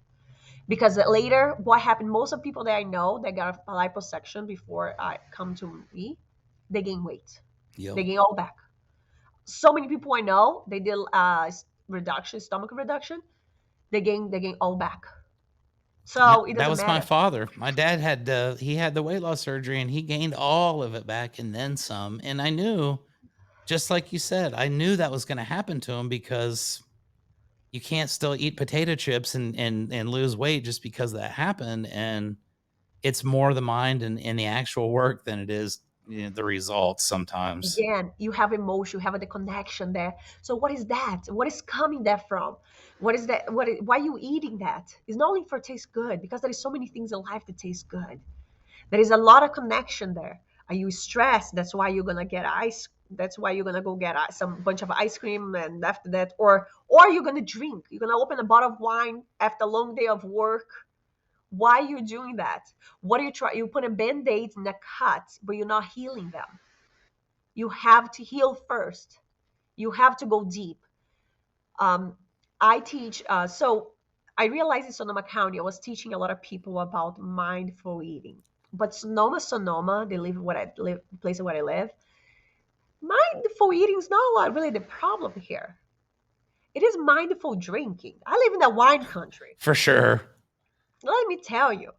Because later, what happened, most of the people that I know that got a liposuction before I come to me, they gain weight. Yep. They gain all back. So many people I know, they did reduction, stomach reduction, they gain all back. Yeah, So it that doesn't was my matter. father. My dad had, he had the weight loss surgery, and he gained all of it back and then some, and I knew, just like you said, I knew that was gonna happen to him because you can't still eat potato chips and lose weight just because that happened, and it's more the mind and the actual work than it is, the results sometimes. Again, you have emotion, you have the connection there. So what is that? What is coming there from? What is that? Why are you eating that? It's not only for taste good, because there is so many things in life that taste good. There is a lot of connection there. Are you stressed? That's why you're gonna get ice. That's why you're gonna go get some bunch of ice cream, and after that, or you're gonna drink. You're gonna open a bottle of wine after a long day of work. Why are you doing that? What are you try? You put a band-aid in a cut, but you're not healing them. You have to heal first. You have to go deep. um, I teach, so I realized in Sonoma County, I was teaching a lot of people about mindful eating. But Sonoma, they live what I live, the place where I live. Mindful eating is not really the problem here. It is mindful drinking. I live in a wine country. For sure. Let me tell you,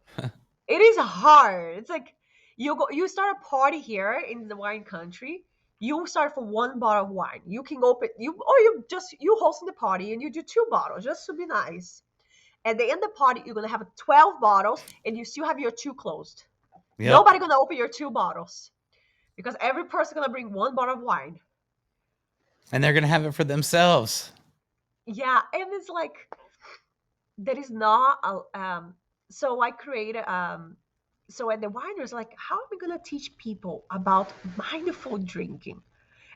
it is hard. It's like you start a party here in the wine country. You start for one bottle of wine. You can open you or you hosting the party and you do two bottles just to be nice. At the end of the party, you're gonna have 12 bottles and you still have your two closed. Yep. Nobody gonna open your two bottles because every person gonna bring one bottle of wine. And they're gonna have it for themselves. Yeah, and it's like there is not a so I created so at the wineries, like, how am I gonna teach people about mindful drinking?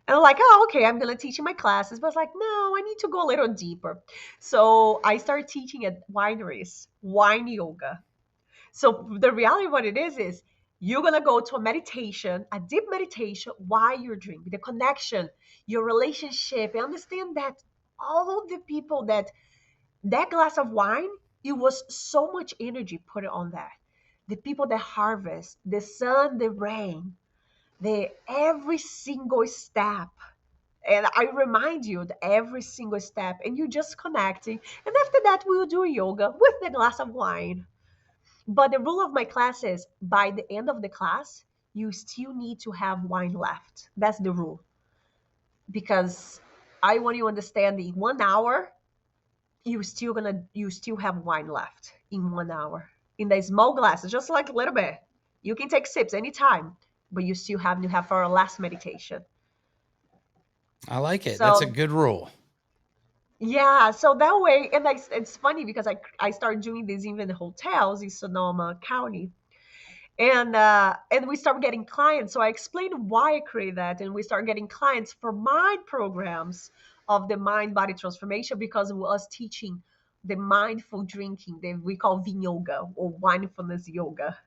And I'm like, oh, okay, I'm gonna teach in my classes, but I was like, no, I need to go a little deeper. So I started teaching at wineries, wine yoga. So the reality of what it is you're gonna go to a meditation, a deep meditation while you're drinking, the connection, your relationship, and understand that all of the people that glass of wine, it was so much energy put on that. The people that harvest, the sun, the rain, the every single step. And I remind you that every single step, and you're just connecting. And after that, we'll do yoga with a glass of wine. But the rule of my class is by the end of the class, you still need to have wine left. That's the rule. Because I want you to understand, in 1 hour, you still have wine left in 1 hour. In the small glasses, just like a little bit. You can take sips anytime, but you still have to have for a last meditation. I like it. That's a So good rule. yeah, so that way, and it's funny because I started doing this even in hotels in Sonoma County, and we start getting clients. So I explained why I created that, and we start getting clients for my programs of the mind body transformation because of us teaching the mindful drinking that we call Vin Yoga or mindfulness yoga.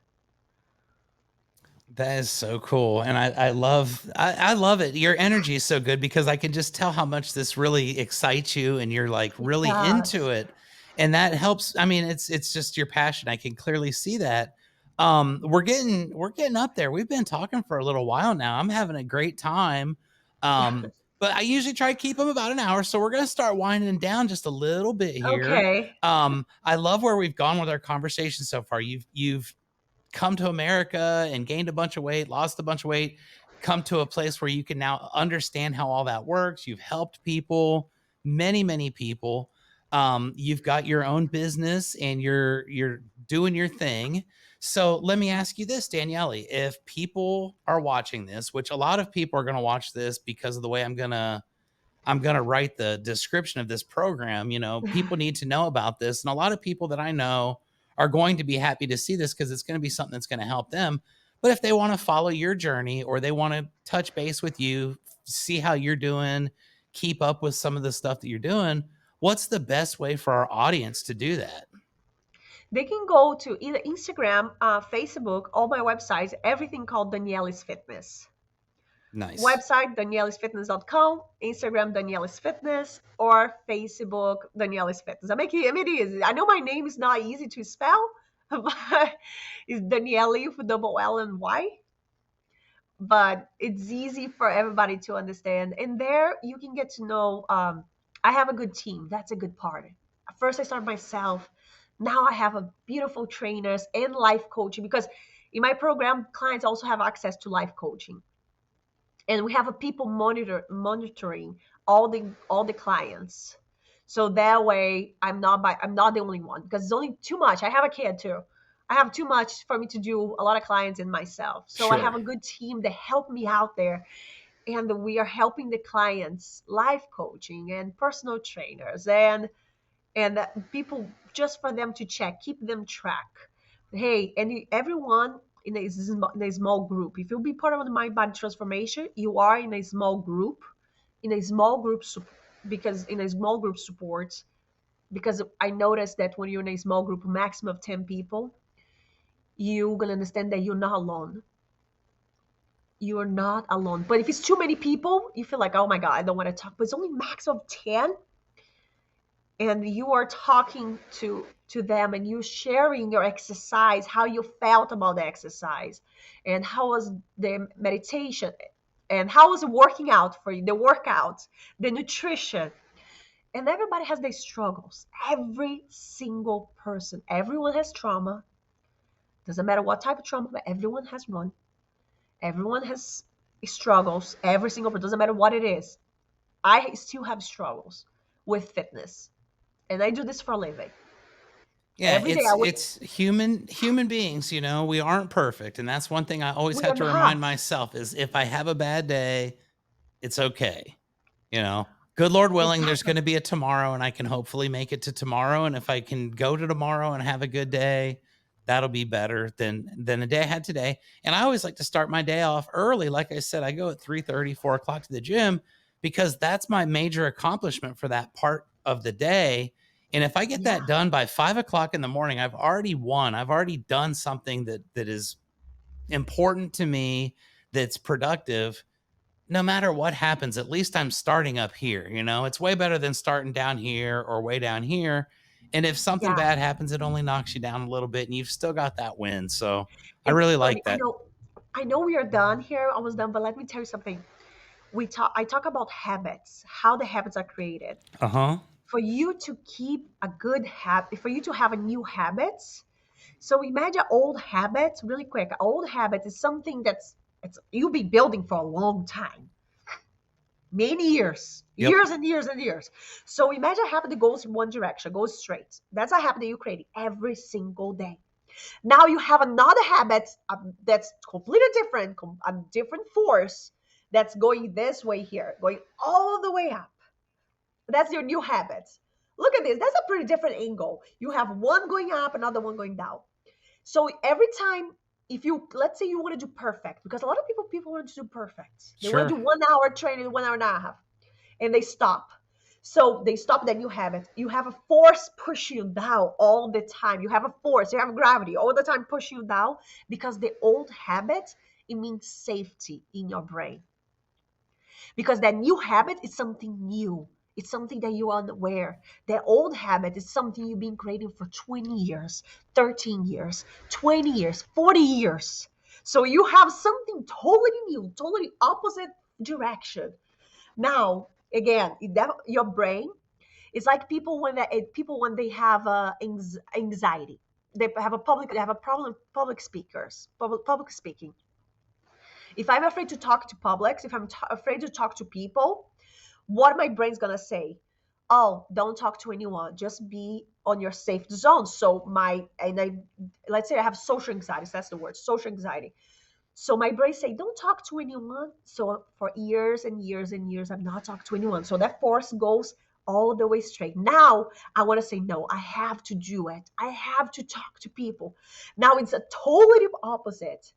That is so cool. And I love it. Your energy is so good because I can just tell how much this really excites you and you're like It really into does. it. And that helps. I mean, it's just your passion. I can clearly see that. We're getting up there. We've been talking for a little while now. I'm having a great time. But I usually try to keep them about an hour. So we're gonna start winding down just a little bit here. Okay. I love where we've gone with our conversation so far. You've come to America and gained a bunch of weight, lost a bunch of weight, come to a place where you can now understand how all that works. You've helped people, many, many people. You've got your own business and you're doing your thing. So let me ask you this, Daniele, if people are watching this, which a lot of people are going to watch this because of the way I'm gonna write the description of this program. People need to know about this, and a lot of people that I know are going to be happy to see this because it's going to be something that's going to help them. But if they want to follow your journey or they want to touch base with you, see how you're doing, keep up with some of the stuff that you're doing, what's the best way for our audience to do that? They can go to either Instagram, Facebook, or my website, everything called Daniela's Fitness. Nice. Website, danielesfitness.com, Instagram, Daniela's Fitness, or Facebook, Daniela's Fitness. I make it easy. I know my name is not easy to spell, but it's Daniele with double L and Y, but it's easy for everybody to understand. And there you can get to know, I have a good team. That's a good part. First, I started myself. Now I have a beautiful trainers and life coaching because in my program, clients also have access to life coaching, and we have a people monitoring all the clients. So that way I'm not the only one because it's only too much. I have a kid too. I have too much for me to do a lot of clients in myself. So I have Sure. a good team that help me out there, and we are helping the clients life coaching and personal trainers and people, just for them to check, keep them track. Hey, and everyone in a small group. If you'll be part of the mind body transformation, you are in a small group, in a small group because in a small group support. Because I noticed that when you're in a small group, maximum of 10 people, you're gonna understand that you're not alone. You're not alone. But if it's too many people, you feel like, oh my god, I don't want to talk. But it's only max of 10, and you are talking to them and you sharing your exercise, how you felt about the exercise, and how was the meditation, and how was it working out for you, the workout, the nutrition. And everybody has their struggles. Every single person, everyone has trauma. Doesn't matter what type of trauma, but everyone has one. Everyone has struggles. Every single person, doesn't matter what it is. I still have struggles with fitness, and I do this for a living. Yeah, Every day it's I wake. it's human beings, we aren't perfect. And that's one thing I always We have are to remind not. myself is if I have a bad day, it's okay. Good Lord willing, there's going Exactly. to be a tomorrow and I can hopefully make it to tomorrow. And if I can go to tomorrow and have a good day, that'll be better than the day I had today. And I always like to start my day off early. Like I said, I go at 3:30, 4 o'clock to the gym because that's my major accomplishment for that part of the day. And if I get Yeah. that done by 5 o'clock in the morning, I've already won. I've already done something that is important to me, that's productive. No matter what happens, at least I'm starting up here. It's way better than starting down here or way down here. And if something Yeah. bad happens, it only knocks you down a little bit and you've still got that win. So I It's really funny. like that. I know we are done here, almost done, but let me tell you something. I talk about habits, how the habits are created. Uh huh. For you to keep a good habit, for you to have a new habits, So imagine old habits, really quick. Old habits is something that's it's you'll be building for a long time, many years, Yep. years and years and years. So imagine a habit that goes in one direction, goes straight. That's a habit that you create every single day. Now you have another habit that's completely different, a different force that's going this way here, going all the way up. That's your new habit. Look at this. That's a pretty different angle. You have one going up, another one going down. So every time, if you let's say you want to do perfect, because a lot of people want to do perfect. They want to Sure. do 1 hour training, 1 hour and a half, and they stop. So they stop, then you have it. You have a force pushing you down all the time. You have a force, you have gravity all the time pushing you down because the old habit, it means safety in your brain. Because that new habit is something new. It's something that you are unaware. That old habit is something you've been creating for 20 years, 13 years, 20 years, 40 years. So you have something totally new, totally opposite direction. Now, again, your brain is like people when they have anxiety. They have a problem with public speakers, public speaking. If I'm afraid to talk to publics, if I'm afraid to talk to people, what my brain's gonna say? Oh, don't talk to anyone. Just be on your safe zone. So let's say I have social anxiety. That's the word, social anxiety. So my brain say, don't talk to anyone. So for years and years and years, I've not talked to anyone. So that force goes all the way straight. Now I want to say, no, I have to do it. I have to talk to people. Now it's a totally opposite.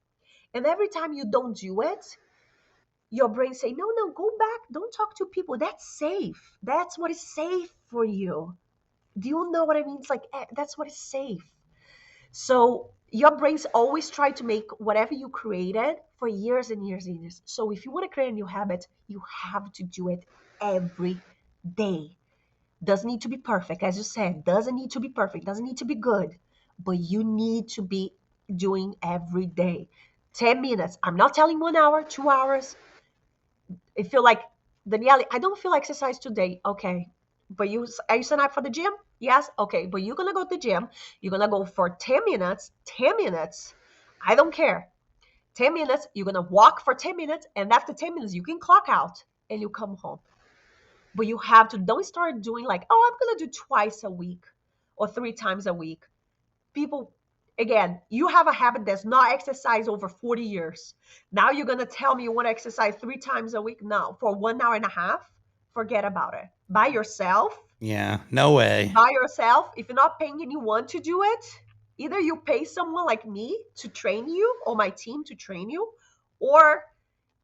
And every time you don't do it, your brain say, no, no, go back. Don't talk to people. That's safe. That's what is safe for you. Do you know what I mean? It's like, that's what is safe. So your brains always try to make whatever you created for years and years and years. So if you want to create a new habit, you have to do it every day. Doesn't need to be perfect, as you said. Doesn't need to be perfect. Doesn't need to be good, but you need to be doing every day. 10 minutes. I'm not telling 1 hour, 2 hours. I feel like Danielle, I don't feel exercise today. Okay. But are you signing up for the gym? Yes. Okay. But you're gonna go to the gym. You're gonna go for 10 minutes. 10 minutes. I don't care. 10 minutes. You're gonna walk for 10 minutes. And after 10 minutes, you can clock out and you come home. But you have to don't start doing like, oh, I'm gonna do twice a week or 3 times a week. People, again, you have a habit that's not exercise over 40 years. Now you're going to tell me you want to exercise 3 times a week? No, for 1 hour and a half, forget about it. By yourself, Yeah. No way. if you're not paying anyone to do it, either you pay someone like me to train you or my team to train you, or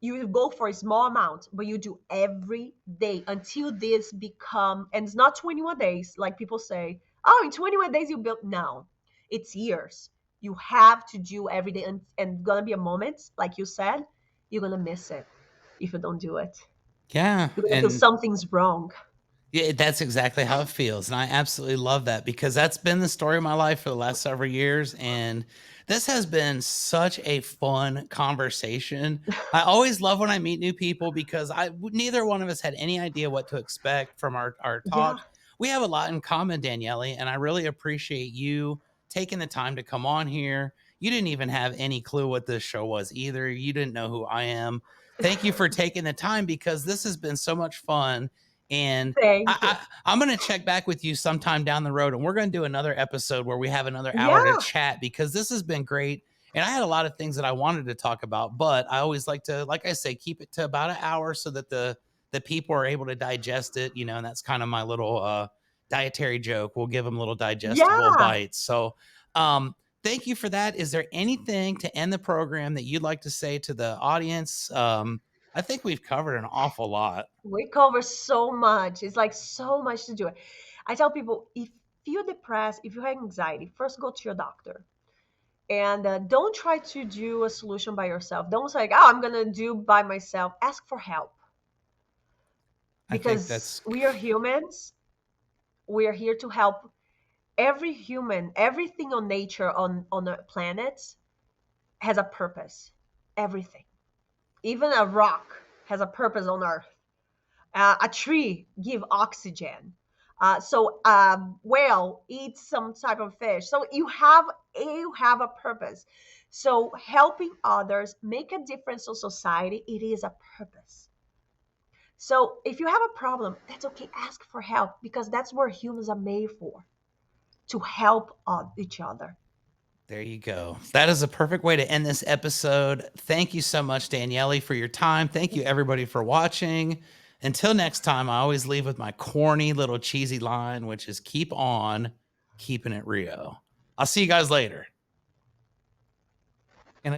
you go for a small amount, but you do every day until this become, and it's not 21 days like people say, oh, in 21 days you build. No, it's years. You have to do every day, and gonna be a moment, like you said, you're gonna miss it if you don't do it. Yeah. You're gonna feel And something's wrong. yeah, that's exactly how it feels, and I absolutely love that because that's been the story of my life for the last several years, and this has been such a fun conversation. I always love when I meet new people because neither one of us had any idea what to expect from our Yeah, talk. We have a lot in common, Daniele, and I really appreciate you taking the time to come on here. You didn't even have any clue what this show was either. You didn't know who I am. Thank you for taking the time because this has been so much fun, and thank you. I'm going to check back with you sometime down the road, and we're going to do another episode where we have another hour to Yeah, chat because this has been great. And I had a lot of things that I wanted to talk about, but I always like to, like I say, keep it to about an hour so that the people are able to digest it, and that's kind of my little dietary joke. We'll give them little digestible yeah. bites. So, thank you for that. Is there anything to end the program that you'd like to say to the audience? I think we've covered an awful lot. We cover so much. It's like so much to do it. I tell people, if you're depressed, if you have anxiety, first go to your doctor. And don't try to do a solution by yourself. Don't say, oh, I'm going to do by myself. Ask for help I think because that's we are humans. We are here to help every human, everything on nature, on the planet has a purpose. Everything. Even a rock has a purpose on earth. A tree give oxygen. Whale eats some type of fish. So you have a purpose. So helping others make a difference in society, it is a purpose. So if you have a problem, that's okay. Ask for help because that's where humans are made for, to help each other. There you go. That is a perfect way to end this episode. Thank you so much, Daniele, for your time. Thank you, everybody, for watching. Until next time, I always leave with my corny little cheesy line, which is keep on keeping it Rio. I'll see you guys later.